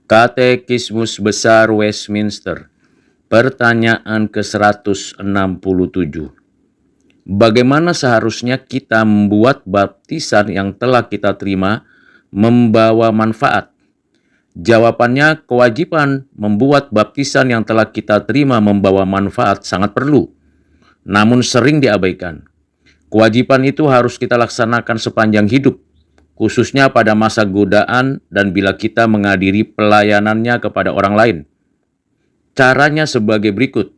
Katekismus Besar Westminster. Pertanyaan ke-167. Bagaimana seharusnya kita membuat baptisan yang telah kita terima membawa manfaat? Jawabannya, kewajiban membuat baptisan yang telah kita terima membawa manfaat sangat perlu, namun sering diabaikan. Kewajiban itu harus kita laksanakan sepanjang hidup, khususnya pada masa godaan dan bila kita menghadiri pelayanannya kepada orang lain. Caranya sebagai berikut.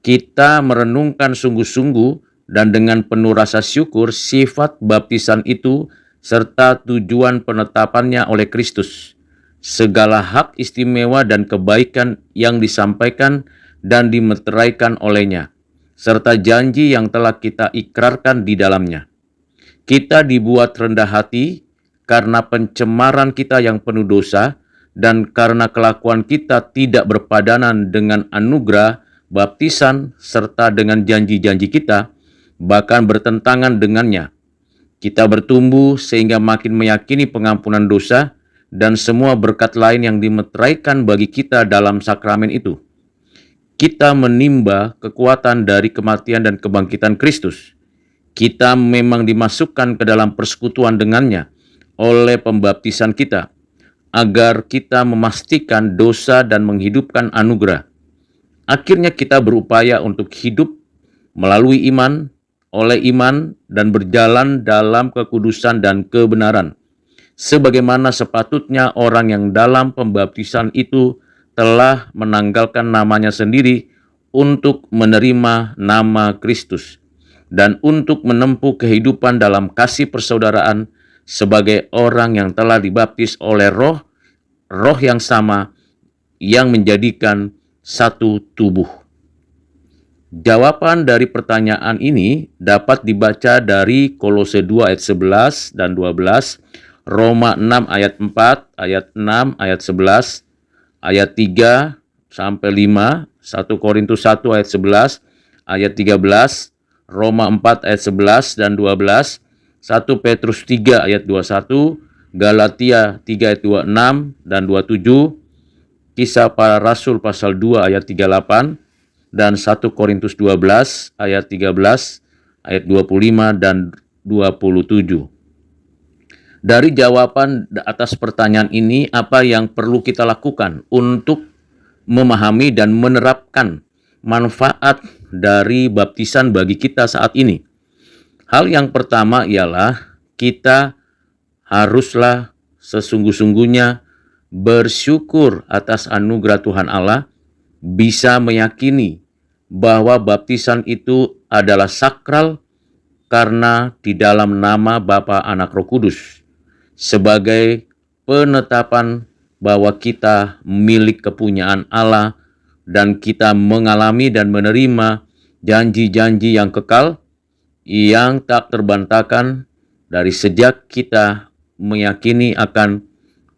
Kita merenungkan sungguh-sungguh dan dengan penuh rasa syukur sifat baptisan itu serta tujuan penetapannya oleh Kristus. Segala hak istimewa dan kebaikan yang disampaikan dan dimeteraikan olehnya, serta janji yang telah kita ikrarkan di dalamnya. Kita dibuat rendah hati karena pencemaran kita yang penuh dosa dan karena kelakuan kita tidak berpadanan dengan anugerah, baptisan, serta dengan janji-janji kita, bahkan bertentangan dengannya. Kita bertumbuh sehingga makin meyakini pengampunan dosa dan semua berkat lain yang dimeteraikan bagi kita dalam sakramen itu. Kita menimba kekuatan dari kematian dan kebangkitan Kristus. Kita memang dimasukkan ke dalam persekutuan dengannya oleh pembaptisan kita, agar kita memastikan dosa dan menghidupkan anugerah. Akhirnya kita berupaya untuk hidup melalui iman, oleh iman, dan berjalan dalam kekudusan dan kebenaran, sebagaimana sepatutnya orang yang dalam pembaptisan itu telah menanggalkan namanya sendiri untuk menerima nama Kristus, dan untuk menempuh kehidupan dalam kasih persaudaraan sebagai orang yang telah dibaptis oleh roh yang sama yang menjadikan satu tubuh. Jawaban dari pertanyaan ini dapat dibaca dari Kolose 2 ayat 11 dan 12, Roma 6 ayat 4, ayat 6, ayat 11, ayat 3 sampai 5, 1 Korintus 1 ayat 11, ayat 13, Roma 4 ayat 11 dan 12, 1 Petrus 3 ayat 21, Galatia 3 ayat 26 dan 27, Kisah Para Rasul pasal 2 ayat 38, dan 1 Korintus 12 ayat 13, ayat 25 dan 27. Dari jawaban atas pertanyaan ini, apa yang perlu kita lakukan untuk memahami dan menerapkan manfaat dari baptisan bagi kita saat ini? Hal yang pertama ialah kita haruslah sesungguh-sungguhnya bersyukur atas anugerah Tuhan Allah, bisa meyakini bahwa baptisan itu adalah sakral karena di dalam nama Bapa, Anak, Roh Kudus, sebagai penetapan bahwa kita milik kepunyaan Allah dan kita mengalami dan menerima janji-janji yang kekal yang tak terbantahkan dari sejak kita meyakini akan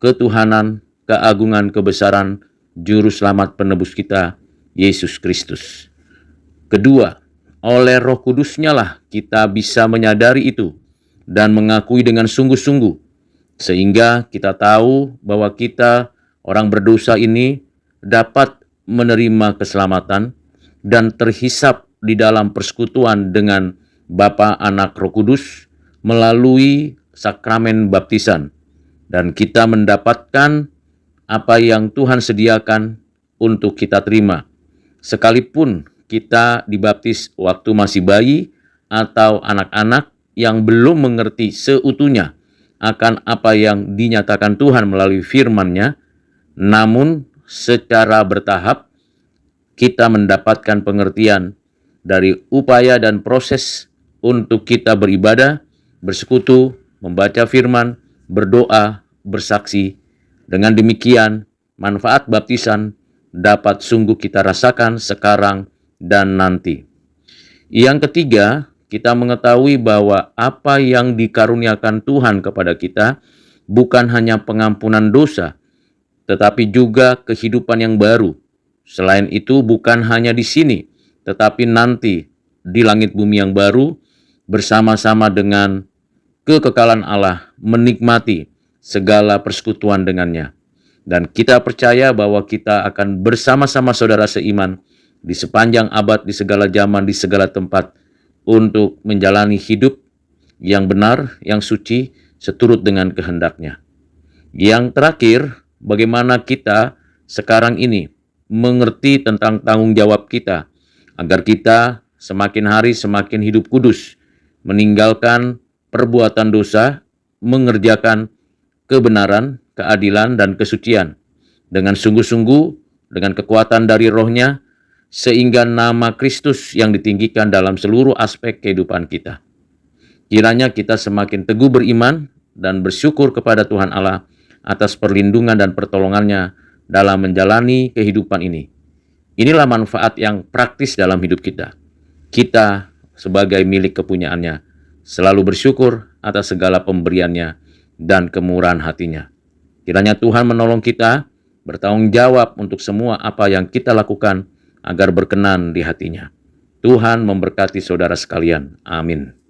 ketuhanan, keagungan, kebesaran Juru Selamat penebus kita, Yesus Kristus. Kedua, oleh Roh Kudusnya lah kita bisa menyadari itu dan mengakui dengan sungguh-sungguh, sehingga kita tahu bahwa kita, orang berdosa ini, dapat menerima keselamatan dan terhisap di dalam persekutuan dengan Bapa, Anak, Roh Kudus melalui sakramen baptisan, dan kita mendapatkan apa yang Tuhan sediakan untuk kita terima, sekalipun kita dibaptis waktu masih bayi atau anak-anak yang belum mengerti seutuhnya akan apa yang dinyatakan Tuhan melalui firman-Nya, namun secara bertahap kita mendapatkan pengertian dari upaya dan proses untuk kita beribadah, bersekutu, membaca firman, berdoa, bersaksi. Dengan demikian, manfaat baptisan dapat sungguh kita rasakan sekarang dan nanti. Yang ketiga, kita mengetahui bahwa apa yang dikaruniakan Tuhan kepada kita bukan hanya pengampunan dosa, tetapi juga kehidupan yang baru. Selain itu, bukan hanya di sini, tetapi nanti di langit bumi yang baru, bersama-sama dengan kekekalan Allah, menikmati segala persekutuan dengannya. Dan kita percaya bahwa kita akan bersama-sama saudara seiman di sepanjang abad, di segala zaman, di segala tempat, untuk menjalani hidup yang benar, yang suci, seturut dengan kehendak-Nya. Yang terakhir, bagaimana kita sekarang ini mengerti tentang tanggung jawab kita, agar kita semakin hari semakin hidup kudus, meninggalkan perbuatan dosa, mengerjakan kebenaran, keadilan, dan kesucian dengan sungguh-sungguh, dengan kekuatan dari Roh-Nya, sehingga nama Kristus yang ditinggikan dalam seluruh aspek kehidupan kita. Kiranya kita semakin teguh beriman dan bersyukur kepada Tuhan Allah atas perlindungan dan pertolongan-Nya dalam menjalani kehidupan ini. Inilah manfaat yang praktis dalam hidup kita. Kita sebagai milik kepunyaan-Nya selalu bersyukur atas segala pemberian-Nya dan kemurahan hati-Nya. Kiranya Tuhan menolong kita bertanggung jawab untuk semua apa yang kita lakukan agar berkenan di hati-Nya. Tuhan memberkati saudara sekalian. Amin.